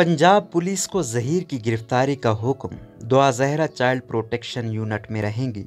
Punjab police को जहीर की गिरफ्तारी का हुक्म। दुआ ज़हरा चाइल्ड प्रोटेक्शन यूनिट में रहेंगी।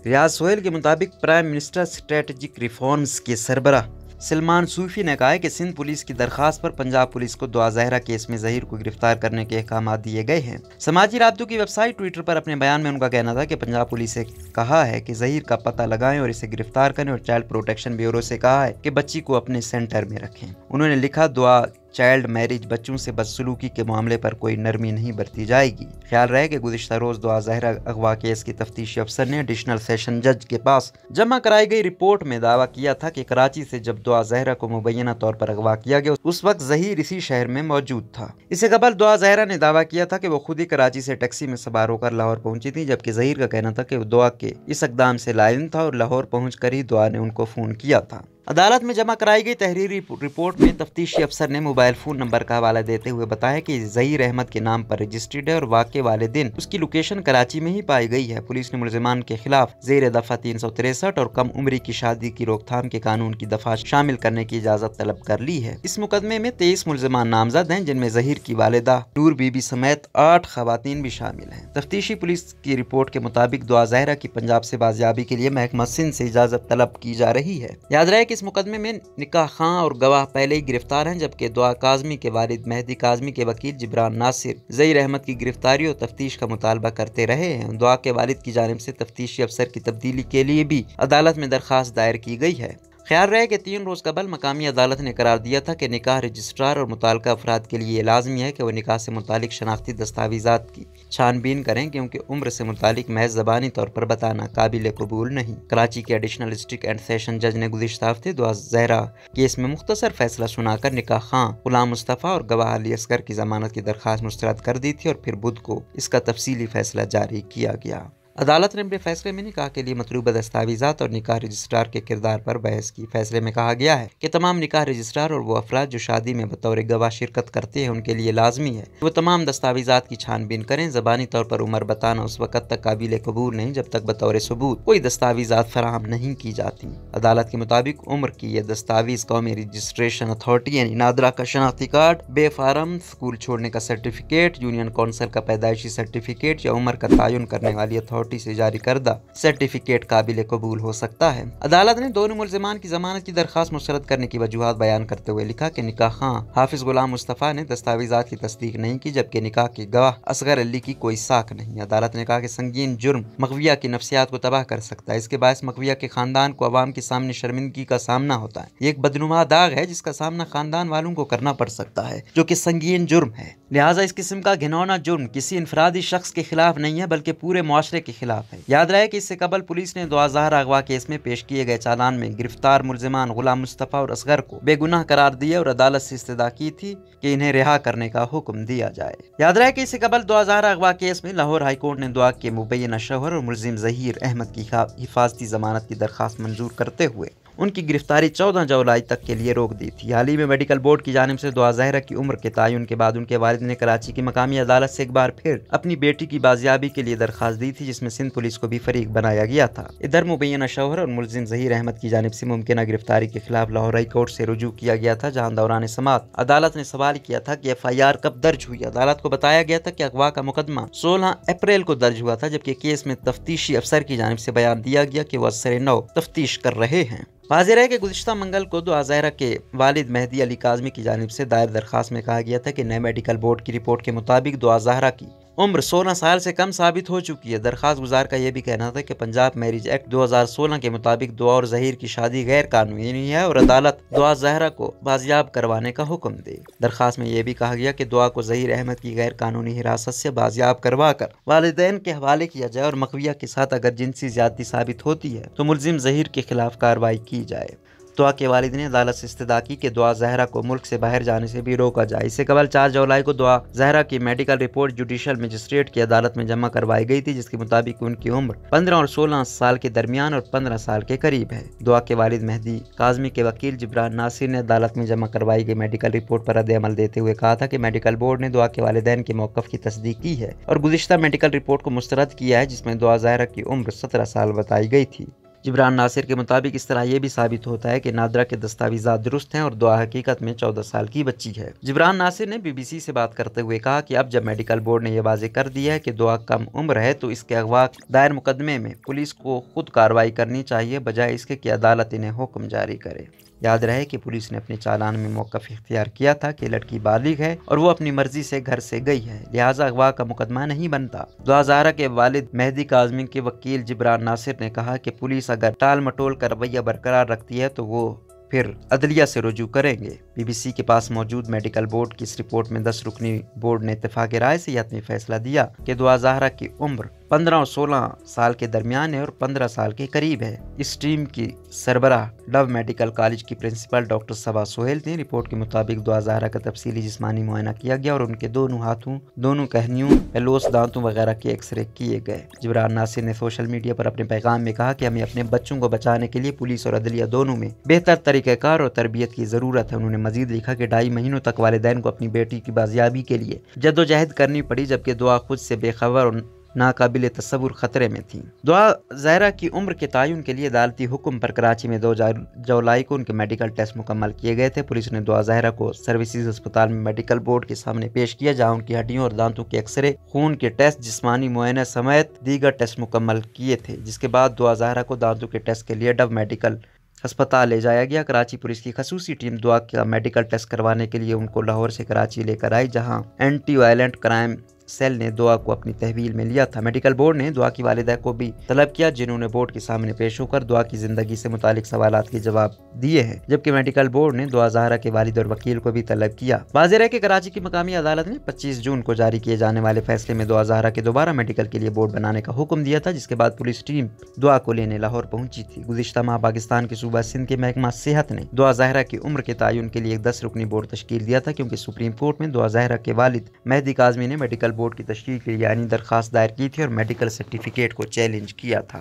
रियाज सोहेल के मुताबिक प्राइम मिनिस्टर स्ट्रेटेजिक रिफॉर्म्स के सरबराह सलमान सूफी ने कहा है कि सिंध पुलिस की दरखास्त पर पंजाब पुलिस को दुआ ज़हरा केस में ज़हीर को गिरफ्तार करने के अहकाम दिए गए हैं। समाजी राब्तों की वेबसाइट ट्विटर पर अपने बयान में उनका कहना था कि पंजाब पुलिस से कहा है कि ज़हीर का पता लगाएं और इसे गिरफ्तार करें, और चाइल्ड प्रोटेक्शन ब्यूरो से कहा है कि बच्ची को अपने सेंटर में रखें। उन्होंने लिखा, दुआ चाइल्ड मैरिज बच्चों से बदसलूकी के मामले पर कोई नरमी नहीं बरती जाएगी। ख्याल रहे कि गुज़िश्ता रोज दुआ ज़हरा अगवा केस की तफ्तीशी अफसर ने एडिशनल सेशन जज के पास जमा कराई गई रिपोर्ट में दावा किया था कि कराची से जब दुआ ज़हरा को मुबैना तौर पर अगवा किया गया उस वक्त ज़हीर इसी शहर में मौजूद था। इससे कबल दुआ ज़हरा ने दावा किया था कि वो खुद ही कराची से टैक्सी में सवार होकर लाहौर पहुंची थी, जबकि ज़हीर का कहना था कि वो दुआ के इस इक़दाम से लाइम था और लाहौर पहुंचकर ही दुआ ने उनको फ़ोन किया था। अदालत में जमा कराई गई तहरीरी रिपोर्ट में तफ्तीशी अफसर ने मोबाइल फ़ोन नंबर का हवाला देते हुए बताया कि ज़हीर अहमद के नाम पर रजिस्टर्ड है और वाक़े वाले दिन उसकी लोकेशन कराची में ही पाई गई है। पुलिस ने मुलज़िमान के खिलाफ ज़ेर दफ़ा 363 और कम उम्री की शादी की रोकथाम के कानून की दफ़ा शामिल करने की इजाज़त तलब कर ली है। इस मुकदमे में 23 मुलज़िमान नामजद हैं, जिनमें ज़हीर की वालिदा नूर बीबी समेत 8 ख़वातीन भी शामिल हैं। तफ्तीशी पुलिस की रिपोर्ट के मुताबिक दुआ ज़हरा की पंजाब से बाजियाबी के लिए महकमा सिंध से इजाज़त तलब की जा रही है। याद रहे कि इस मुकदमे में निकाह खां और गवाह पहले ही गिरफ्तार हैं, जबकि दुआ काज़मी के वालिद मेहदी काज़मी के वकील जिब्रान नासिर ज़हीर अहमद की गिरफ्तारी और तफ्तीश का मुतालबा करते रहे हैं। दुआ के वालिद की जानिब से तफ्तीशी अफसर की तब्दीली के लिए भी अदालत में दरख्वास्त दायर की गई है। ख्याल रहे कि 3 रोज़ कबल मकामी अदालत ने करार दिया था कि निकाह रजिस्ट्रार और मुताल्लिका अफराद के लिए लाजमी है कि वह निकाह से मुतालिक शनाख्ती दस्तावेज़ात की छानबीन करें, क्योंकि उम्र से मुतालिक महज ज़बानी तौर पर बताना काबिल कबूल नहीं। कराची के एडिशनल डिस्ट्रिक्ट एंड सेशन जज ने गुज़िश्ता हफ्ते दुआ ज़हरा केस में मुख्तसर फैसला सुनाकर निकाह खां गुलाम मुस्तफ़ा और गवाह अली असगर की ज़मानत की दरख्वास्त मुस्तरद कर दी थी और फिर बुध को इसका तफसीली फैसला जारी किया गया। अदालत ने अपने फैसले में निकाह के लिए मतलूबा दस्तावेज़ात और निकाह रजिस्ट्रार के किरदार पर बहस की। फैसले में कहा गया है कि तमाम निकाह रजिस्ट्रार और वो अफराद जो शादी में बतौर गवाह शिरकत करते हैं उनके लिए लाजमी है वो तमाम दस्तावेज़ात की छानबीन करें। ज़बानी तौर पर उम्र बताना उस वक़्त तक काबिल कबूल नहीं जब तक बतौर सबूत कोई दस्तावेज़ात फराहम नहीं की जाती। अदालत के मुताबिक उम्र की यह दस्तावेज़ कौमी रजिस्ट्रेशन अथॉरिटी यानी नादरा का शनाख्ती कार्ड, बे फार्म, स्कूल छोड़ने का सर्टिफिकेट, यूनियन कौंसिल का पैदाइशी सर्टिफिकेट या उम्र का तयन करने वाली अथॉरिटी से जारी करदा सर्टिफिकेट काबिल कबूल हो सकता है। अदालत ने दोनों मुलज़िमान की जमानत की दरख्वास्त मुस्तरद करने की वजूहात बयान करते हुए लिखा कि निकाह खां हाफिज गुलाम मुस्तफ़ा ने दस्तावेज़ात की तस्दीक नहीं की, जबकि निकाह के गवाह असगर अली की कोई साख नहीं। अदालत ने कहा कि संगीन जुर्म मग़विया की नफ्सियात को तबाह कर सकता है। इसके बायस मग़विया के खानदान को अवाम के सामने शर्मिंदगी का सामना होता है। ये एक बदनुमा दाग है जिसका सामना खानदान वालों को करना पड़ सकता है, जो कि संगीन जुर्म है। लिहाजा इस किस्म का घिनौना जुर्म किसी इनफरादी शख्स के खिलाफ नहीं है बल्कि पूरे मुआशरे के खिलाफ है। याद रहे कि इससे कबल पुलिस ने दुआ ज़हरा अगवा केस में पेश किए गए चालान में गिरफ्तार मुलज़िमान गुलाम मुस्तफ़ा और असगर को बेगुनाह करार दिया और अदालत से इस्तदा की थी कि इन्हें रिहा करने का हुक्म दिया जाए। याद रहे कि इससे कबल दुआ ज़हरा अगवा केस में लाहौर हाई कोर्ट ने दुआ के मुबैना शौहर और मुलज़िम ज़हीर अहमद की हिफाजती ज़मानत की दरख्वास्त मंजूर करते हुए उनकी गिरफ्तारी 14 जुलाई तक के लिए रोक दी थी। हाल ही में मेडिकल बोर्ड की जानिब से दुआ ज़हरा की उम्र के तयन के बाद उनके वालिद ने कराची की मकामी अदालत से एक बार फिर अपनी बेटी की बाजियाबी के लिए दरख्वास्त दी थी, जिसमें सिंध पुलिस को भी फरीक बनाया गया था। इधर मुबैना शौहर और मुलज़िम ज़हीर अहमद की जानिब से मुमकिन गिरफ्तारी के खिलाफ लाहौर हाई कोर्ट से रुजू किया गया था, जहाँ दौरान समाअत अदालत ने सवाल किया था कि FIR कब दर्ज हुई। अदालत को बताया गया था कि अगवा का मुकदमा 16 अप्रैल को दर्ज हुआ था, जबकि केस में तफ्तीशी अफसर की जानिब से बयान दिया गया कि वह असर-ए-नौ तफ्तीश कर रहे हैं। वाज़ेह है कि गुज़िश्ता मंगल को दुआ ज़हरा के वालिद मेहदी अली काज़मी की जानिब से दायर दरख्वास्त में कहा गया था कि नए मेडिकल बोर्ड की रिपोर्ट के मुताबिक दुआ ज़हरा की उम्र 16 साल से कम साबित हो चुकी है। दरख्वास्त गुजार का यह भी कहना था कि पंजाब मैरिज एक्ट 2016 के मुताबिक दुआ और ज़हीर की शादी गैर कानूनी है और अदालत दुआ ज़हरा को बाजियाब करवाने का हुक्म दे। दरख्वास्त में यह भी कहा गया कि दुआ को ज़हीर अहमद की गैर कानूनी हिरासत से बाजियाब करवा कर वालिदैन के हवाले किया जाए और मग़विया के साथ अगर जिनसी ज़्यादती साबित होती है तो मुलज़िम ज़हीर के खिलाफ कार्रवाई की जाए। दुआ के वालिद ने अदालत से इस्तदा की कि दुआ ज़हरा को मुल्क से बाहर जाने से भी रोका जाए। इससे कबल 4 जुलाई को दुआ ज़हरा की मेडिकल रिपोर्ट जुडिशल मजिस्ट्रेट की अदालत में जमा करवाई गई थी, जिसके मुताबिक उनकी उम्र 15 और 16 साल के दरमियान और 15 साल के करीब है। दुआ के वालिद मेहदी काज़मी के वकील जिब्रान नासिर ने अदालत में जमा करवाई गई मेडिकल रिपोर्ट पर रद्द-ए-अमल देते हुए कहा था कि मेडिकल बोर्ड ने दुआ के वालिदैन के मौक़िफ़ की तस्दीक की है और गुज़िश्ता मेडिकल रिपोर्ट को मुस्तरद किया है, जिसमें दुआ ज़हरा की उम्र 17 साल बताई गई थी। जिब्रान नासिर के मुताबिक इस तरह यह भी साबित होता है कि नादरा के दस्तावेज़ात दुरुस्त हैं और दुआ हकीकत में 14 साल की बच्ची है। जिब्रान नासिर ने BBC से बात करते हुए कहा कि अब जब मेडिकल बोर्ड ने यह वाज़े कर दिया है कि दुआ कम उम्र है तो इसके अगवा दायर मुकदमे में पुलिस को खुद कार्रवाई करनी चाहिए, बजाय इसके कि अदालत इन्हें हुक्म जारी करे। याद रहे कि पुलिस ने अपने चालान में मौक़िफ़ इख्तियार किया था कि लड़की बालिग है और वो अपनी मर्जी से घर से गई है, लिहाजा अगवा का मुकदमा नहीं बनता। दुआ ज़हरा के वालिद मेहदी काज़मी के वकील जिब्रान नासिर ने कहा कि पुलिस अगर टाल मटोल का रवैया बरकरार रखती है तो वो फिर अदलिया से रुजू करेंगे। BBC के पास मौजूद मेडिकल बोर्ड की इस रिपोर्ट में 10 रुकनी बोर्ड ने इत्तेफाक राय से यह हतमी फैसला दिया कि दुआ ज़हरा की उम्र 15 और 16 साल के दरमियान है और 15 साल के करीब है। इस टीम की सरबराह डव मेडिकल कॉलेज की प्रिंसिपल डॉक्टर सबा सोहेल थी। रिपोर्ट के मुताबिक दुआ ज़हरा का तफसीली जिस्मानी मुआयना किया गया और उनके दोनों हाथों, दोनों कहनियों, पेलोस, दांतों वगैरह के एक्सरे किए गए। जिब्रान नासिर ने सोशल मीडिया पर अपने पैगाम में कहा कि हमें अपने बच्चों को बचाने के लिए पुलिस और अदलिया दोनों में बेहतर तरीक़ेकार और तरबियत की ज़रूरत है। उन्होंने मजीद लिखा कि 2.5 महीनों तक वालिदैन को अपनी बेटी की बाजियाबी के लिए जद्दोजहद करनी पड़ी, जबकि दुआ खुद से बेखबर और नाकाबिल तस्वुर खतरे में थी। दुआ ज़हरा की उम्र के तयन के लिए अदालती हुक्म पर कराची में 2 जुलाई को उनके मेडिकल टेस्ट मुकम्मल किए गए थे। पुलिस ने दुआ ज़हरा को सर्विसेज अस्पताल में मेडिकल बोर्ड के सामने पेश किया, जहां उनकी हड्डियों और दांतों के एक्सरे, खून के टेस्ट, जिस्मानी मुआयना समेत दीगर टेस्ट मुकम्मल किए थे, जिसके बाद दुआ ज़हरा को दांतों के टेस्ट के लिए डव मेडिकल अस्पताल ले जाया गया। कराची पुलिस की खसूसी टीम दुआ का मेडिकल टेस्ट करवाने के लिए उनको लाहौर से कराची लेकर आई, जहां एंटी वायलेंट क्राइम सेल ने दुआ को अपनी तहवील में लिया था। मेडिकल बोर्ड ने दुआ की वालिदा को भी तलब किया, जिन्होंने बोर्ड के सामने पेश होकर दुआ की जिंदगी से मुतालिक सवालात के जवाब दिए हैं, जबकि मेडिकल बोर्ड ने दुआ ज़हरा के वालिद और वकील को भी तलब किया। वाज़ेह रहे कि कराची की मकामी अदालत ने 25 जून को जारी किए जाने वाले फैसले में दुआ ज़हरा के दोबारा मेडिकल के लिए बोर्ड बनाने का हुक्म दिया था, जिसके बाद पुलिस टीम दुआ को लेने लाहौर पहुंची थी। गुज़िश्ता माह पाकिस्तान के सूबा सिंध के महकमा सेहत ने दुआ ज़हरा की उम्र के तयन के लिए एक 10 रुकनी बोर्ड तश्कील दिया था, क्योंकि सुप्रीम कोर्ट में दुआ ज़हरा के वालिद मेहदी काज़मी ने मेडिकल बोर्ड की तश्कील के लिए यानी दरखास्त दायर की थी और मेडिकल सर्टिफिकेट को चैलेंज किया था।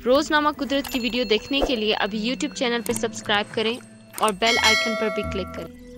रोजनामा कुदरत की वीडियो देखने के लिए अभी YouTube चैनल पर सब्सक्राइब करें और बेल आइकन पर भी क्लिक करें।